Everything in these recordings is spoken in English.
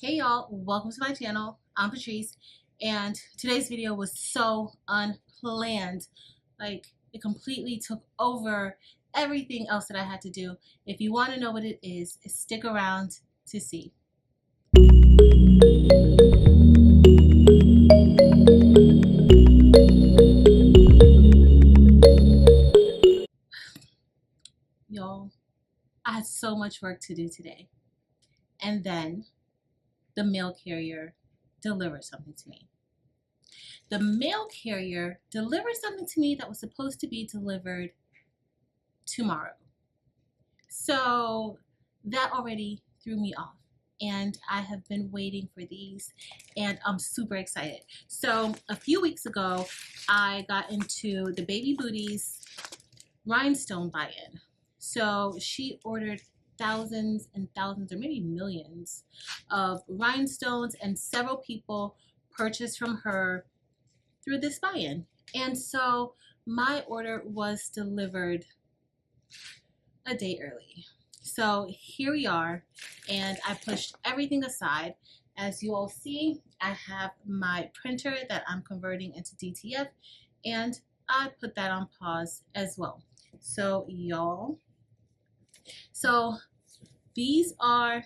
Hey y'all, welcome to my channel. I'm Patrice, and today's video was so unplanned. Like, it completely took over everything else that I had to do. If you want to know what it is, stick around to see. Y'all, I had so much work to do today. And then the mail carrier delivered something to me. The mail carrier delivered something to me that was supposed to be delivered tomorrow. So that already threw me off, and I have been waiting for these, and I'm super excited. So a few weeks ago, I got into the Baby Booties Rhinestone buy-in. So she ordered thousands and thousands, or maybe millions, of rhinestones, and several people purchased from her through this buy-in. And so my order was delivered a day early. So here we are, and I pushed everything aside. As you all see, I have my printer that I'm converting into DTF, and I put that on pause as well. So y'all, these are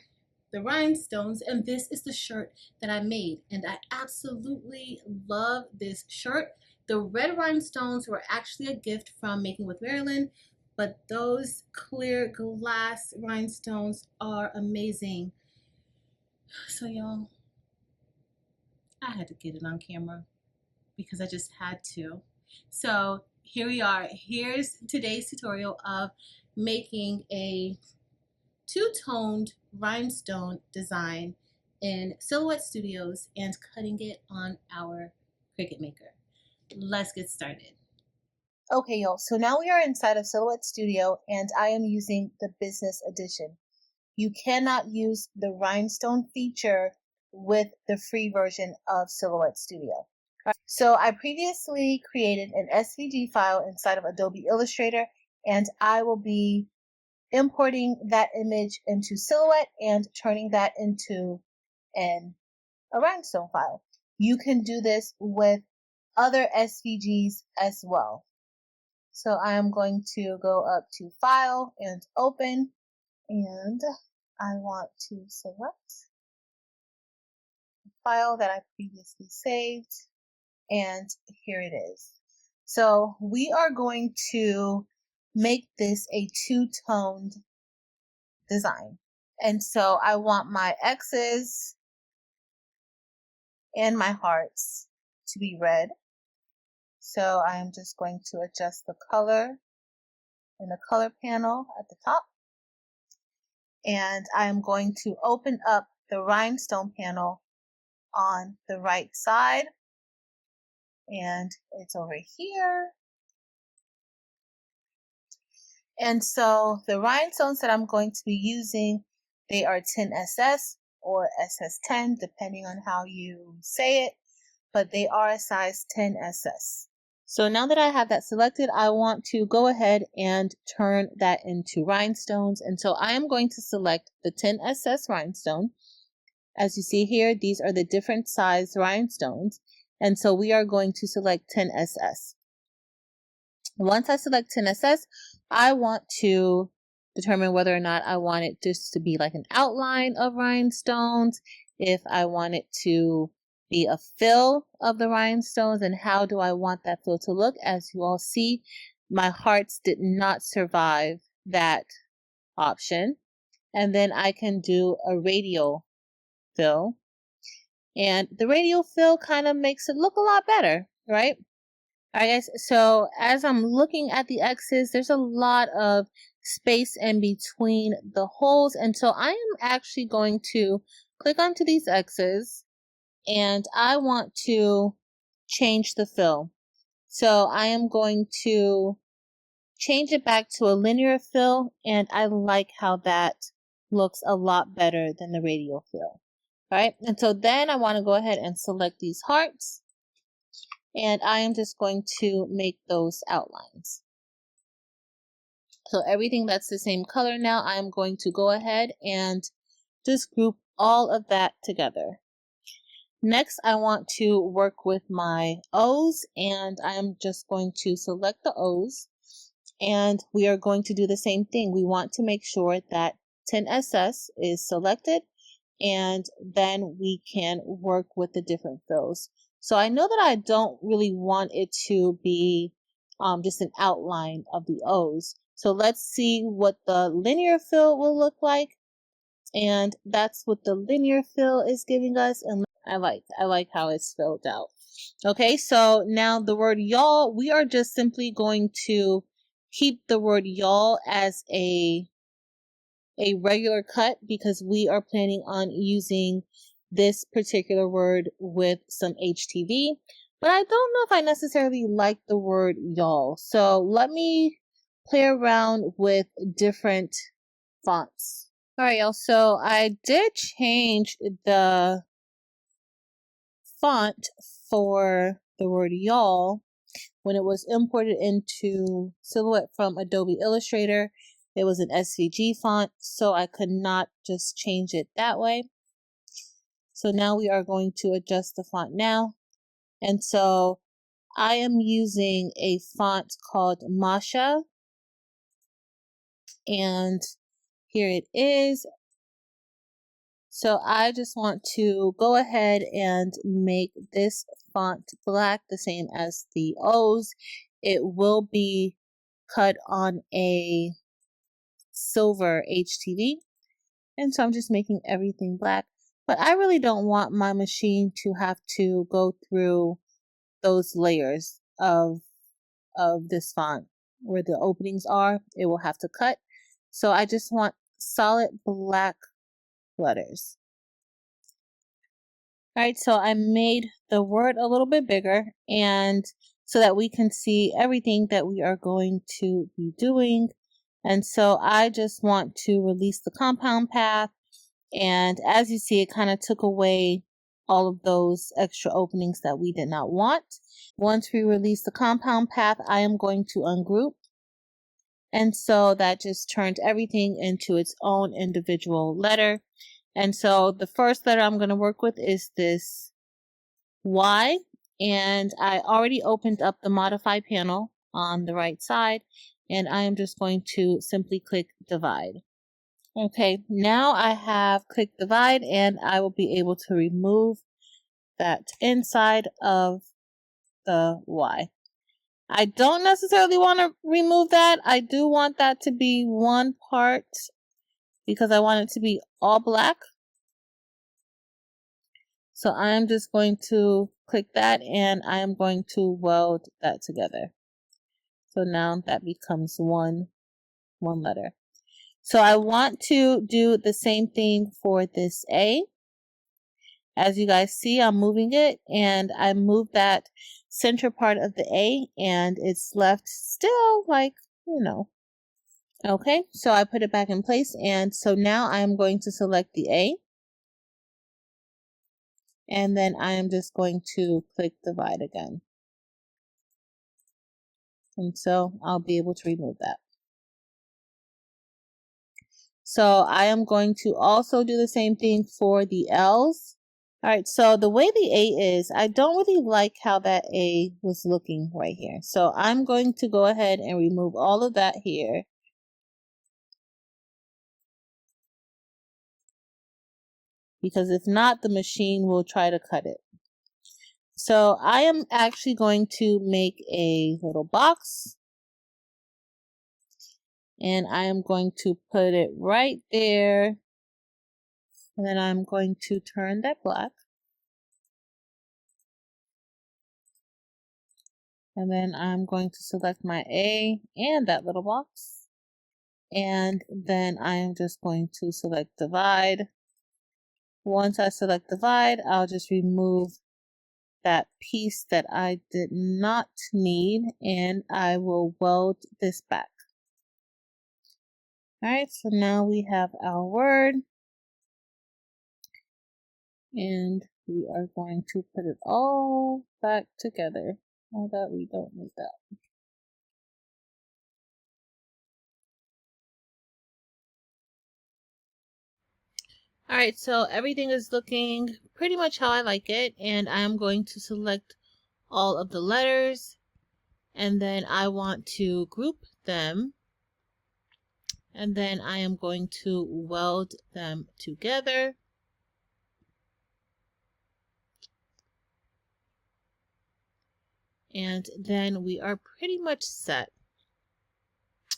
the rhinestones, and this is the shirt that I made, and I absolutely love this shirt. The red rhinestones were actually a gift from Making with Marilyn, but those clear glass rhinestones are amazing. So y'all, I had to get it on camera because I just had to. So here we are. Here's today's tutorial of making a two-toned rhinestone design in Silhouette Studios and cutting it on our Cricut Maker. Let's get started. Okay, y'all, so now we are inside of Silhouette Studio, and I am using the business edition. You cannot use the rhinestone feature with the free version of Silhouette Studio. So I previously created an SVG file inside of Adobe Illustrator, and I will be importing that image into Silhouette and turning that into a rhinestone file. You can do this with other SVGs as well. So I am going to go up to File and Open, and I want to select the file that I previously saved, and here it is. So we are going to make this a two-toned design. And so I want my X's and my hearts to be red. So I am just going to adjust the color in the color panel at the top. And I am going to open up the rhinestone panel on the right side. And it's over here. And so the rhinestones that I'm going to be using, they are 10SS or SS10, depending on how you say it, but they are a size 10SS. So now that I have that selected, I want to go ahead and turn that into rhinestones. And so I am going to select the 10SS rhinestone. As you see here, these are the different size rhinestones. And so we are going to select 10SS. Once I select 10SS, I want to determine whether or not I want it just to be like an outline of rhinestones, if I want it to be a fill of the rhinestones, and how do I want that fill to look. As you all see, my hearts did not survive that option. And then I can do a radial fill. And the radial fill kind of makes it look a lot better, right? Alright guys, so as I'm looking at the X's, there's a lot of space in between the holes, and so I am actually going to click onto these X's, and I want to change the fill. So I am going to change it back to a linear fill, and I like how that looks a lot better than the radial fill. Alright, and so then I want to go ahead and select these hearts. And I am just going to make those outlines. So everything that's the same color now, I am going to go ahead and just group all of that together. Next, I want to work with my O's, and I'm just going to select the O's, and we are going to do the same thing. We want to make sure that 10SS is selected, and then we can work with the different fills. So I know that I don't really want it to be just an outline of the O's. So let's see what the linear fill will look like. And that's what the linear fill is giving us. And I like how it's filled out. Okay, so now the word y'all, we are just simply going to keep the word y'all as a regular cut because we are planning on using this particular word with some HTV. But I don't know if I necessarily like the word y'all. So let me play around with different fonts. All right, y'all. So I did change the font for the word y'all when it was imported into Silhouette from Adobe Illustrator. It was an SVG font, so I could not just change it that way. So now we are going to adjust the font now. And so I am using a font called Masha. And here it is. So I just want to go ahead and make this font black, the same as the O's. It will be cut on a silver HTV. And so I'm just making everything black. But I really don't want my machine to have to go through those layers of this font where the openings are. It will have to cut. So I just want solid black letters. All right, so I made the word a little bit bigger and so that we can see everything that we are going to be doing. And so I just want to release the compound path. And as you see, it kind of took away all of those extra openings that we did not want. Once we release the compound path, I am going to ungroup. And so that just turned everything into its own individual letter. And so the first letter I'm going to work with is this Y. And I already opened up the modify panel on the right side. And I am just going to simply click divide. Okay, now I have clicked divide and I will be able to remove that inside of the Y. I don't necessarily want to remove that. I do want that to be one part because I want it to be all black. So I'm just going to click that and I am going to weld that together. So now that becomes one letter. So I want to do the same thing for this A. As you guys see, I'm moving it and I moved that center part of the A and it's left still like, you know. Okay, so I put it back in place and so now I'm going to select the A. And then I am just going to click divide again. And so I'll be able to remove that. So I am going to also do the same thing for the L's. All right, so the way the A is, I don't really like how that A was looking right here. So I'm going to go ahead and remove all of that here. Because if not, the machine will try to cut it. So I am actually going to make a little box. And I am going to put it right there. And then I'm going to turn that black. And then I'm going to select my A and that little box. And then I am just going to select divide. Once I select divide, I'll just remove that piece that I did not need and I will weld this back. Alright, so now we have our word. And we are going to put it all back together. Now that we don't need that. All right, so everything is looking pretty much how I like it, and I'm going to select all of the letters, and then I want to group them, and then I am going to weld them together. And then we are pretty much set.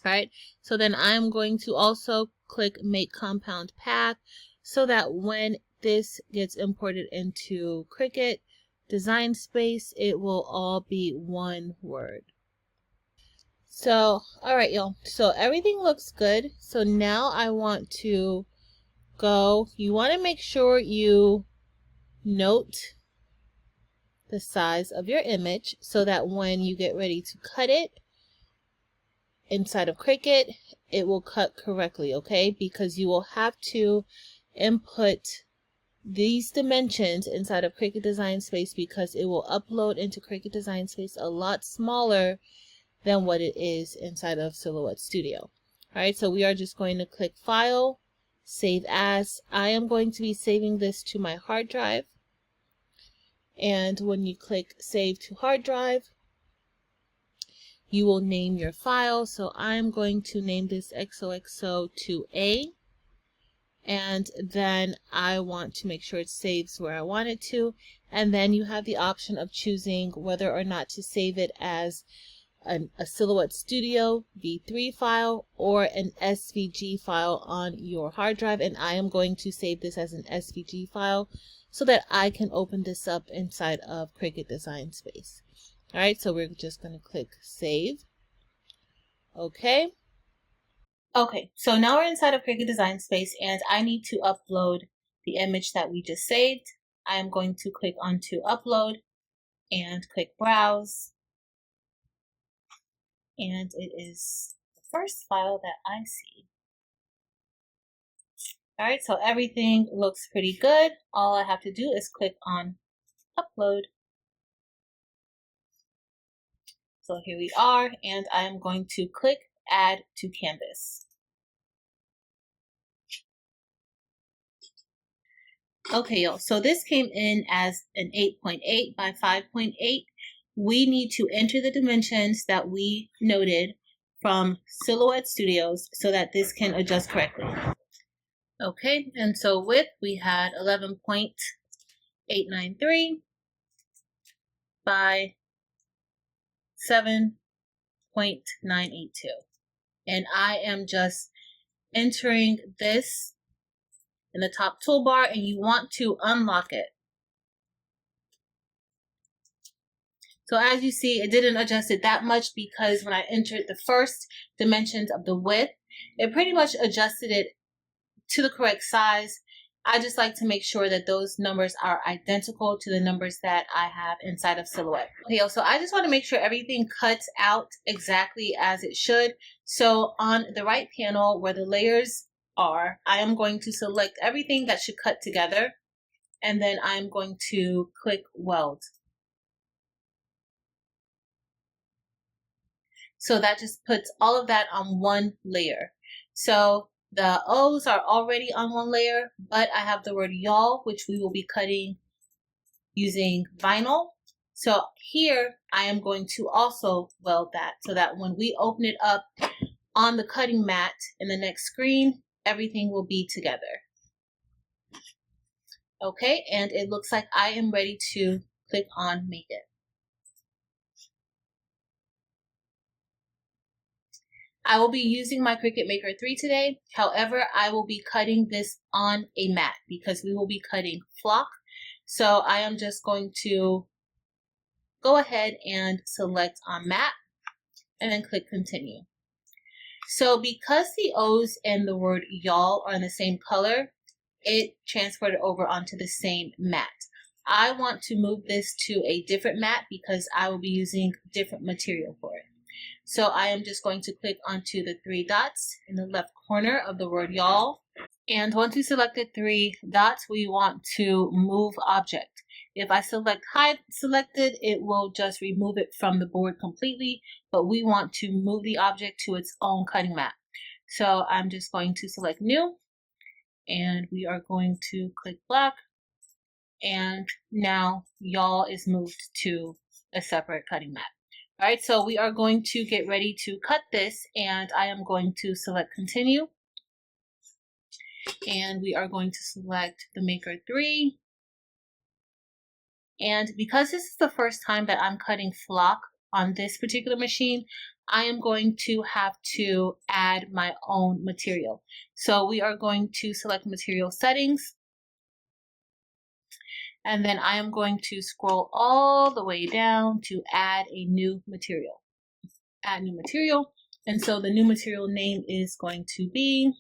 All right, so then I'm going to also click Make Compound Path so that when this gets imported into Cricut Design Space, it will all be one word. So, all right, y'all. So everything looks good. So now I want to go, you want to make sure you note the size of your image so that when you get ready to cut it inside of Cricut, it will cut correctly, okay? Because you will have to input these dimensions inside of Cricut Design Space because it will upload into Cricut Design Space a lot smaller than what it is inside of Silhouette Studio. All right, so we are just going to click File, Save As. I am going to be saving this to my hard drive. And when you click Save to Hard Drive, you will name your file. So I'm going to name this XOXO2A. And then I want to make sure it saves where I want it to. And then you have the option of choosing whether or not to save it as a Silhouette Studio V3 file or an SVG file on your hard drive, and I am going to save this as an SVG file so that I can open this up inside of Cricut Design Space. All right, so we're just going to click Save. Okay. Okay, so now we're inside of Cricut Design Space, and I need to upload the image that we just saved. I am going to click onto Upload and click Browse. And it is the first file that I see. All right, so everything looks pretty good. All I have to do is click on Upload. So here we are, and I am going to click Add to Canvas. Okay, y'all, so this came in as an 8.8 by 5.8. We need to enter the dimensions that we noted from Silhouette Studios so that this can adjust correctly. Okay, and so width, we had 11.893 by 7.982. And I am just entering this in the top toolbar, and you want to unlock it. So as you see, it didn't adjust it that much because when I entered the first dimensions of the width, it pretty much adjusted it to the correct size. I just like to make sure that those numbers are identical to the numbers that I have inside of Silhouette. Okay, so I just want to make sure everything cuts out exactly as it should. So on the right panel where the layers are, I am going to select everything that should cut together, and then I'm going to click Weld. So that just puts all of that on one layer. So the O's are already on one layer, but I have the word y'all, which we will be cutting using vinyl. So here I am going to also weld that so that when we open it up on the cutting mat in the next screen, everything will be together. Okay, and it looks like I am ready to click on Make It. I will be using my Cricut Maker 3 today. However, I will be cutting this on a mat because we will be cutting flock. So I am just going to go ahead and select on mat and then click continue. So because the O's and the word y'all are in the same color, it transferred over onto the same mat. I want to move this to a different mat because I will be using different material for it. So I am just going to click onto the three dots in the left corner of the word y'all. And once we selected three dots, we want to move object. If I select hide selected, it will just remove it from the board completely, but we want to move the object to its own cutting mat. So I'm just going to select new, and we are going to click black, and now y'all is moved to a separate cutting mat. All right, so we are going to get ready to cut this, and I am going to select continue, and we are going to select the Maker 3. And because this is the first time that I'm cutting flock on this particular machine, I am going to have to add my own material. So we are going to select material settings, and then I am going to scroll all the way down to add a new material. Add new material. And so the new material name is going to be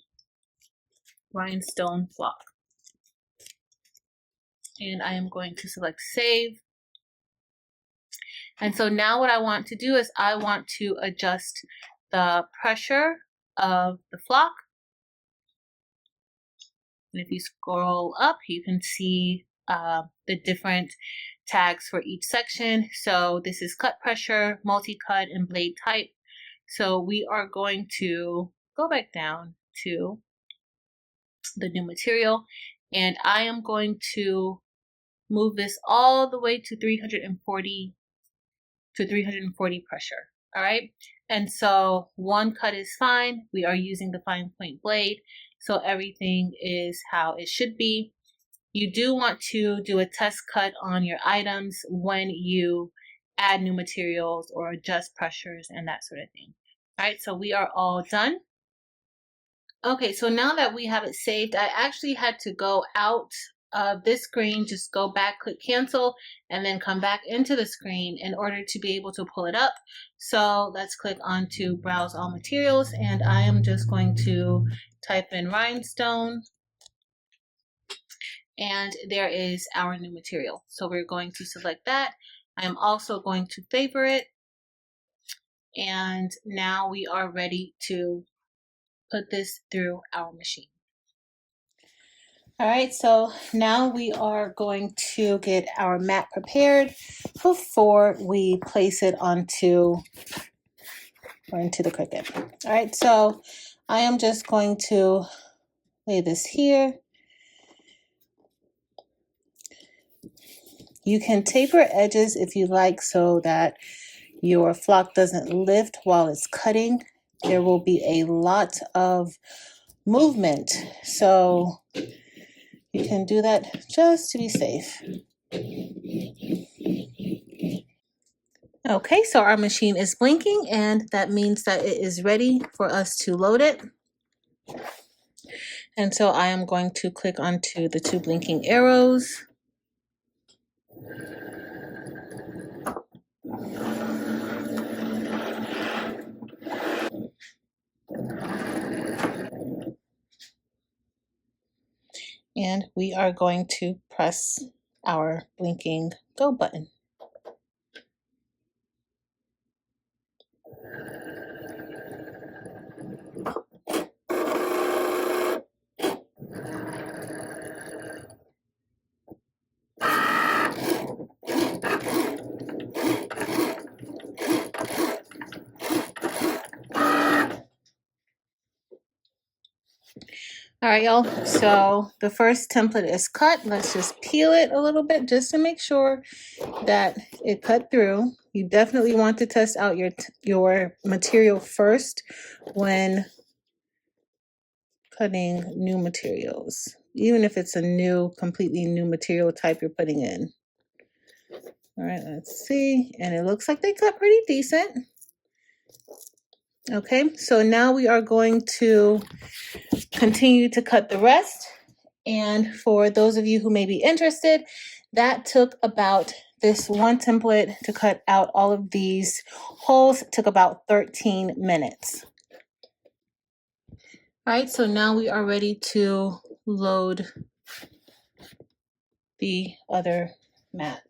Rhinestone Flock. And I am going to select save. And so now what I want to do is I want to adjust the pressure of the flock. And if you scroll up, you can see the different tags for each section. So this is cut pressure, multi-cut, and blade type. So we are going to go back down to the new material, and I am going to move this all the way to 340 pressure. All right, and so one cut is fine. We are using the fine point blade, so everything is how it should be. You do want to do a test cut on your items when you add new materials or adjust pressures and that sort of thing. All right, so we are all done. Okay, so now that we have it saved, I actually had to go out of this screen, just go back, click cancel, and then come back into the screen in order to be able to pull it up. So let's click on to browse all materials, and I am just going to type in rhinestone, and there is our new material. So we're going to select that. I am also going to favor it, and now we are ready to put this through our machine. All right, so now we are going to get our mat prepared before we place it onto or into the Cricut. All right, so I am just going to lay this here. You can taper edges if you like so that your flock doesn't lift while it's cutting. There will be a lot of movement, so you can do that just to be safe. Okay, so our machine is blinking, and that means that it is ready for us to load it. And so I am going to click onto the two blinking arrows. And we are going to press our blinking go button. All right, y'all, so the first template is cut. Let's just peel it a little bit just to make sure that it cut through. You definitely want to test out your material first when cutting new materials, even if it's a completely new material type you're putting in. All right, let's see, and it looks like they cut pretty decent. Okay, so now we are going to continue to cut the rest. And for those of you who may be interested, that took about this one template to cut out all of these holes. It took about 13 minutes. All right, so now we are ready to load the other mat.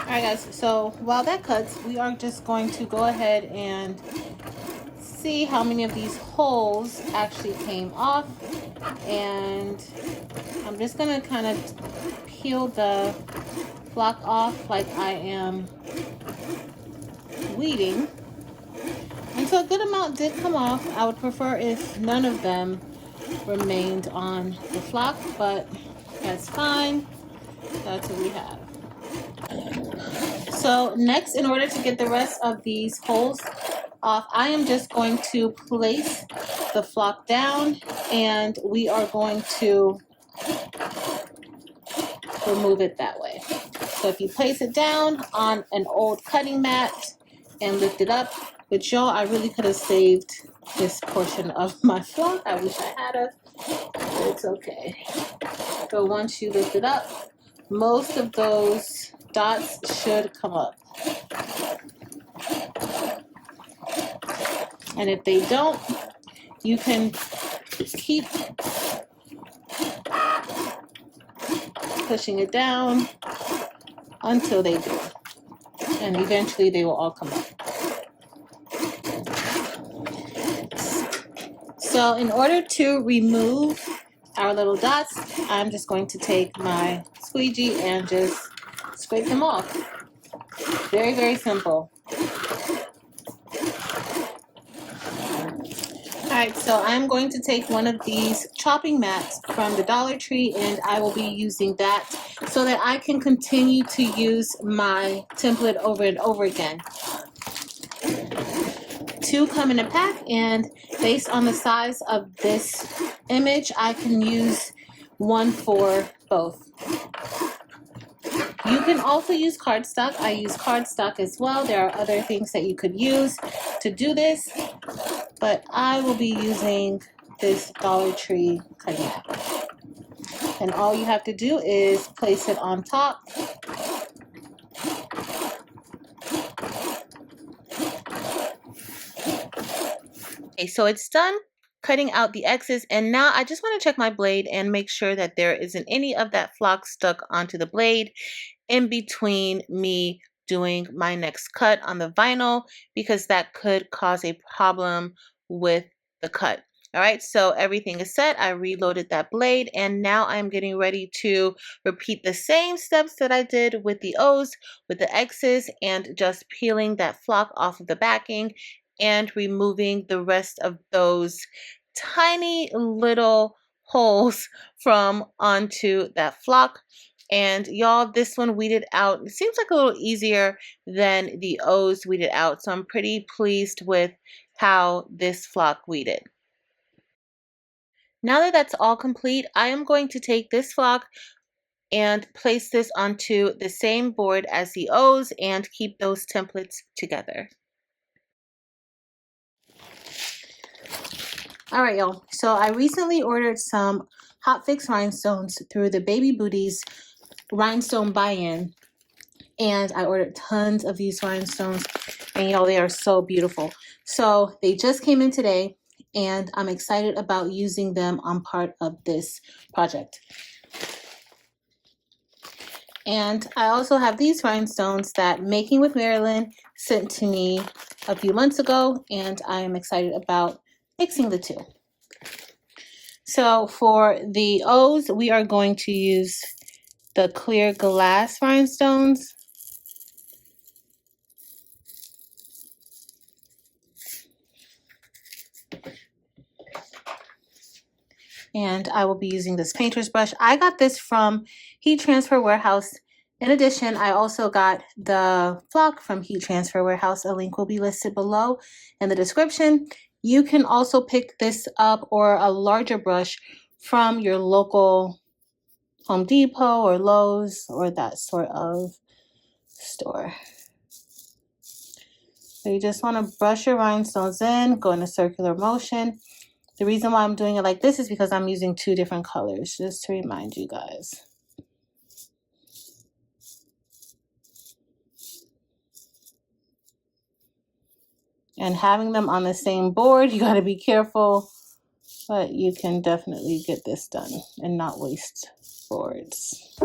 All right, guys, so while that cuts, we are just going to go ahead and see how many of these holes actually came off. And I'm just gonna kind of peel the flock off like I am weeding. And so a good amount did come off. I would prefer if none of them remained on the flock, but that's fine. That's what we have. So next, in order to get the rest of these holes off, I am just going to place the flock down and we are going to remove it that way. So if you place it down on an old cutting mat and lift it up, which y'all, I really could have saved this portion of my flock. I wish I had it, but it's okay. So once you lift it up, most of those dots should come up. And if they don't, you can keep pushing it down until they do. And eventually they will all come up. So in order to remove our little dots, I'm just going to take my squeegee and just scrape them off. Very, very simple. Alright, so I'm going to take one of these chopping mats from the Dollar Tree and I will be using that so that I can continue to use my template over and over again. 2 come in a pack, and based on the size of this image, I can use 1 for both. You can also use cardstock. I use cardstock as well. There are other things that you could use to do this, but I will be using this Dollar Tree cutting mat. And all you have to do is place it on top. Okay, so it's done cutting out the X's, and now I just want to check my blade and make sure that there isn't any of that flock stuck onto the blade in between me doing my next cut on the vinyl, because that could cause a problem with the cut. All right, so everything is set. I reloaded that blade, and now I'm getting ready to repeat the same steps that I did with the O's, with the X's, and just peeling that flock off of the backing and removing the rest of those tiny little holes from onto that flock. And y'all, this one weeded out. It seems like a little easier than the O's weeded out, so I'm pretty pleased with how this flock weeded. Now that that's all complete, I am going to take this flock and place this onto the same board as the O's and keep those templates together. All right, y'all. So I recently ordered some hotfix rhinestones through the Baby Booties rhinestone buy-in, and I ordered tons of these rhinestones, and y'all, they are so beautiful. So they just came in today, and I'm excited about using them on part of this project. And I also have these rhinestones that Making with Marilyn sent to me a few months ago, and I am excited about mixing the two. So for the O's, we are going to use the clear glass rhinestones. And I will be using this painter's brush. I got this from Heat Transfer Warehouse. In addition, I also got the flock from Heat Transfer Warehouse. A link will be listed below in the description. You can also pick this up, or a larger brush, from your local Home Depot or Lowe's or that sort of store. So you just want to brush your rhinestones in, go in a circular motion. The reason why I'm doing it like this is because I'm using 2 different colors, just to remind you guys. And having them on the same board, you got to be careful, but you can definitely get this done and not waste boards.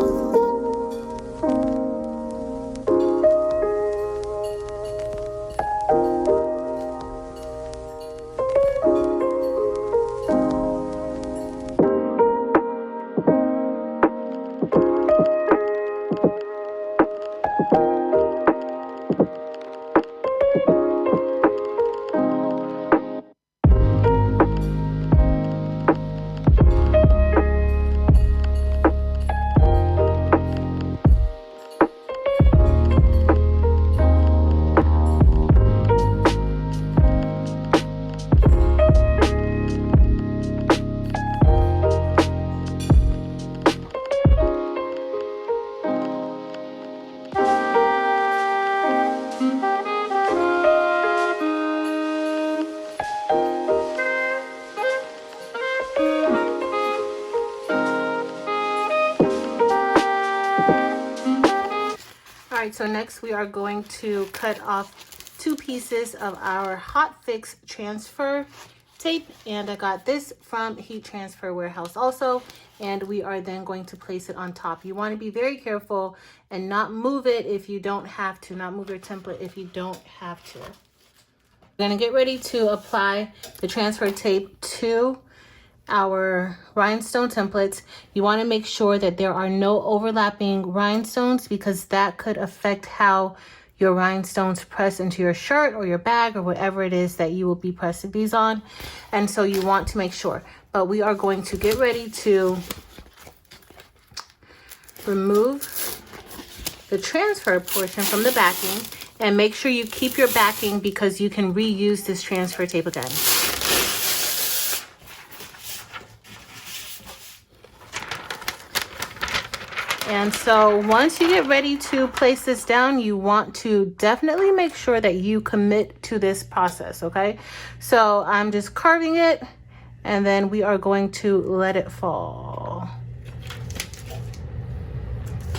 right, so next we are going to cut off 2 pieces of our hotfix transfer tape, and I got this from Heat Transfer Warehouse also, and we are then going to place it on top. You want to be very careful and not move it if you don't have to, not move your template if you don't have to. We're going to get ready to apply the transfer tape to our rhinestone templates. You want to make sure that there are no overlapping rhinestones, because that could affect how your rhinestones press into your shirt or your bag or whatever it is that you will be pressing these on. And so you want to make sure. But we are going to get ready to remove the transfer portion from the backing, and make sure you keep your backing because you can reuse this transfer tape again. And so once you get ready to place this down, you want to definitely make sure that you commit to this process, okay? So I'm just carving it, and then we are going to let it fall.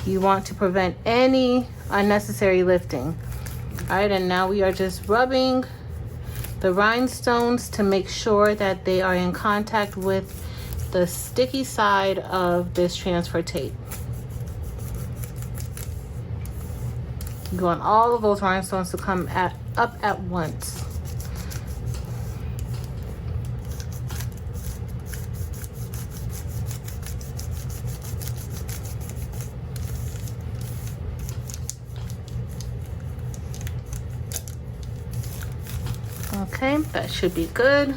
You want to prevent any unnecessary lifting. All right, and now we are just rubbing the rhinestones to make sure that they are in contact with the sticky side of this transfer tape. You want all of those rhinestones to come up at once. Okay, that should be good.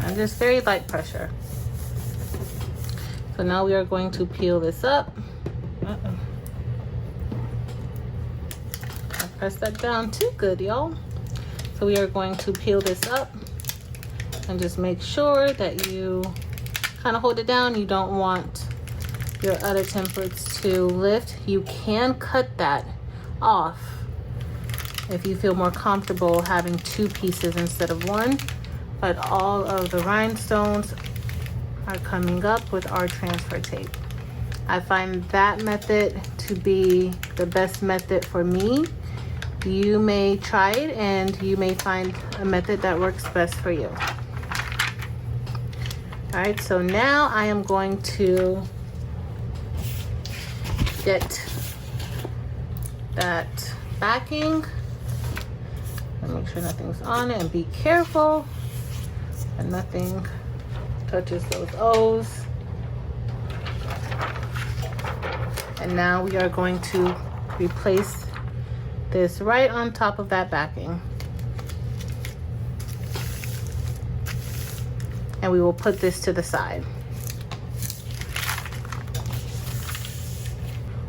And just very light pressure. So now we are going to peel this up. I pressed that down too good, y'all. So we are going to peel this up and just make sure that you kind of hold it down. You don't want your other templates to lift. You can cut that off if you feel more comfortable having 2 pieces instead of 1, but all of the rhinestones are coming up with our transfer tape. I find that method to be the best method for me. You may try it and you may find a method that works best for you. All right, so now I am going to get that backing and make sure nothing's on it, and be careful that nothing touches those O's. And now we are going to replace this right on top of that backing. And we will put this to the side.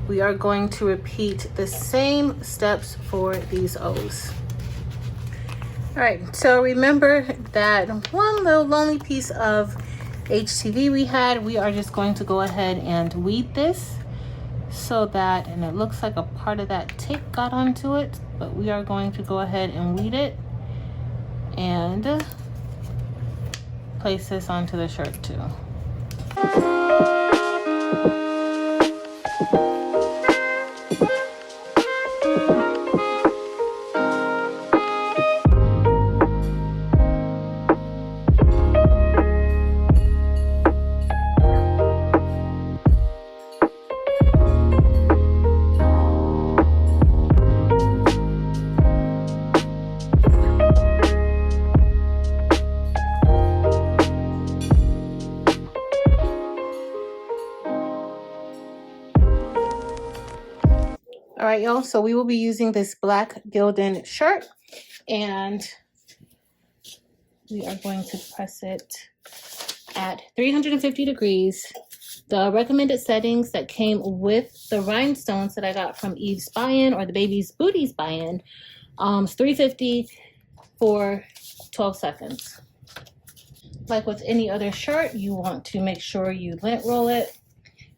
We are going to repeat the same steps for these O's. All right, so remember that one little lonely piece of HTV we had. We are just going to go ahead and weed this so that, and it looks like a part of that tape got onto it, but we are going to go ahead and weed it and place this onto the shirt too. All right, y'all, so we will be using this black Gildan shirt, and we are going to press it at 350 degrees. The recommended settings that came with the rhinestones that I got from Eve's buy-in, or the baby's booties buy-in, is 350 for 12 seconds. Like with any other shirt, you want to make sure you lint roll it,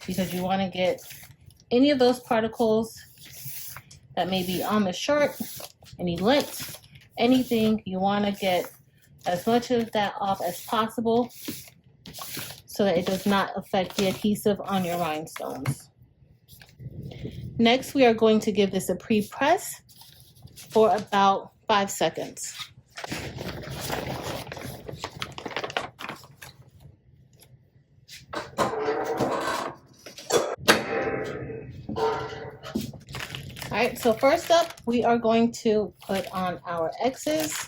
because you want to get any of those particles that may be on the shirt, any lint, anything. You want to get as much of that off as possible so that it does not affect the adhesive on your rhinestones. Next, we are going to give this a pre-press for about 5 seconds. All right, so first up, we are going to put on our X's.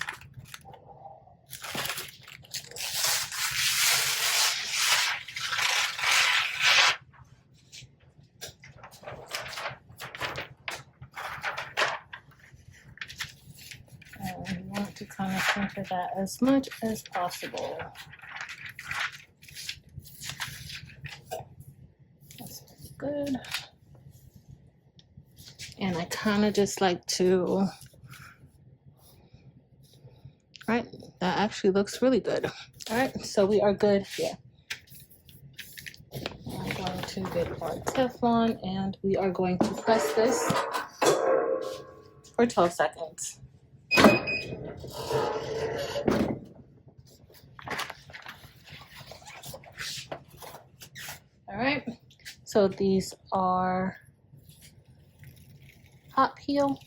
And we want to kind of center that as much as possible. That's very good. And I kind of just like to, right, that actually looks really good. All right, so we are good here. I'm going to get our Teflon and we are going to press this for 12 seconds. All right, so these are hot peel.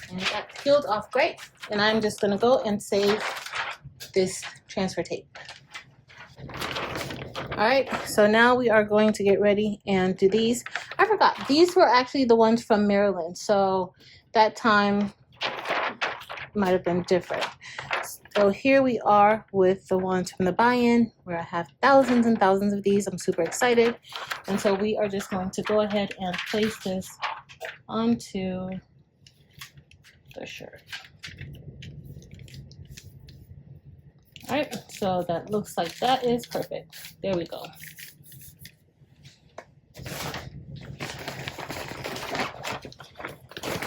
And that peeled off great. And I'm just gonna go and save this transfer tape. All right, so now we are going to get ready and do these. I forgot, these were actually the ones from Maryland, so that time might have been different. So here we are with the ones from the buy-in, where I have thousands and thousands of these. I'm super excited. And so we are just going to go ahead and place this onto the shirt. All right, so that looks like that is perfect. There we go.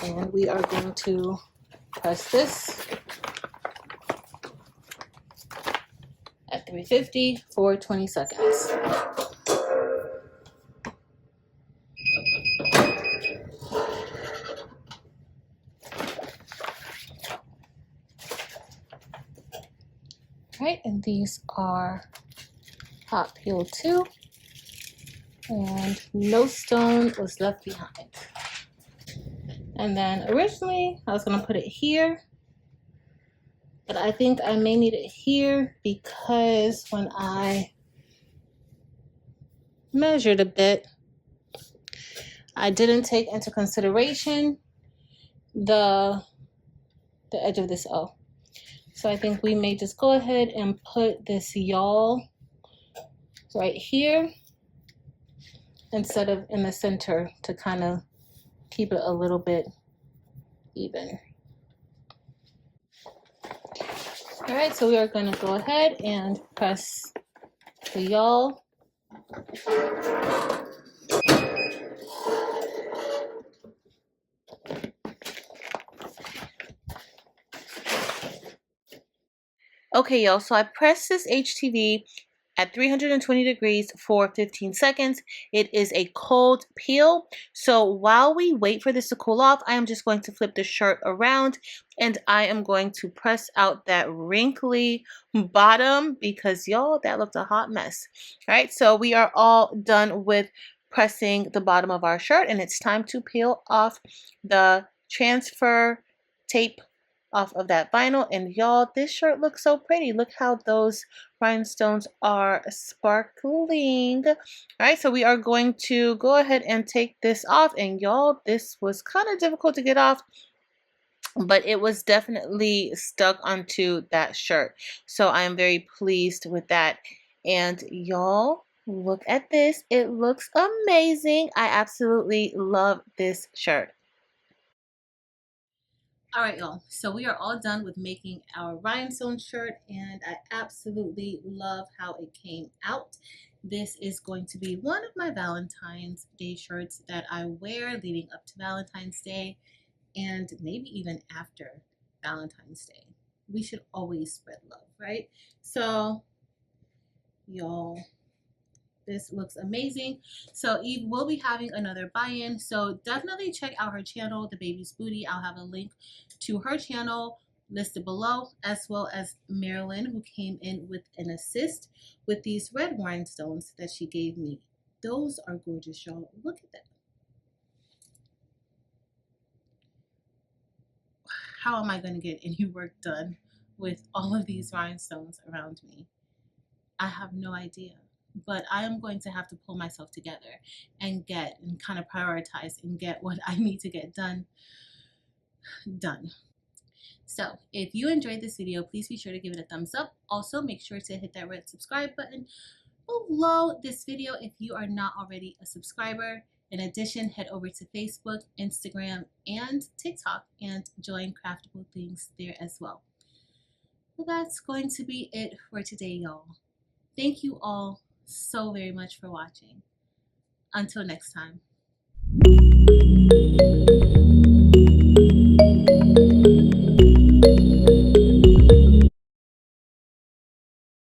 And we are going to press this at 350 for 20 seconds. All right, and these are hot peel 2, and no stone was left behind. And then originally I was gonna put it here, but I think I may need it here because when I measured a bit, I didn't take into consideration the edge of this O. So I think we may just go ahead and put this yawl right here instead of in the center to kind of keep it a little bit even. All right, so we are going to go ahead and press the yawl. Okay, y'all, so I pressed this HTV at 320 degrees for 15 seconds. It is a cold peel. So while we wait for this to cool off, I am just going to flip the shirt around and I am going to press out that wrinkly bottom because y'all, that looked a hot mess. All right, so we are all done with pressing the bottom of our shirt and it's time to peel off the transfer tape off of that vinyl. And y'all, this shirt looks so pretty. Look how those rhinestones are sparkling. All right, so we are going to go ahead and take this off. And y'all, this was kind of difficult to get off, but it was definitely stuck onto that shirt. So I am very pleased with that. And y'all, look at this. It looks amazing. I absolutely love this shirt. All right, y'all, so we are all done with making our rhinestone shirt and I absolutely love how it came out. This is going to be one of my Valentine's Day shirts that I wear leading up to Valentine's Day and maybe even after Valentine's Day. We should always spread love, right? So, y'all, this looks amazing. So Eve will be having another buy-in. So definitely check out her channel, The Baby's Booty. I'll have a link to her channel listed below, as well as Marilyn, who came in with an assist with these red rhinestones that she gave me. Those are gorgeous, y'all. Look at that. How am I going to get any work done with all of these rhinestones around me? I have no idea. But I am going to have to pull myself together and kind of prioritize and get what I need to get done. So if you enjoyed this video, please be sure to give it a thumbs up. Also, make sure to hit that red subscribe button below this video if you are not already a subscriber. In addition, head over to Facebook, Instagram, and TikTok and join Craftable Things there as well. Well, that's going to be it for today, y'all. Thank you all so very much for watching. Until next time.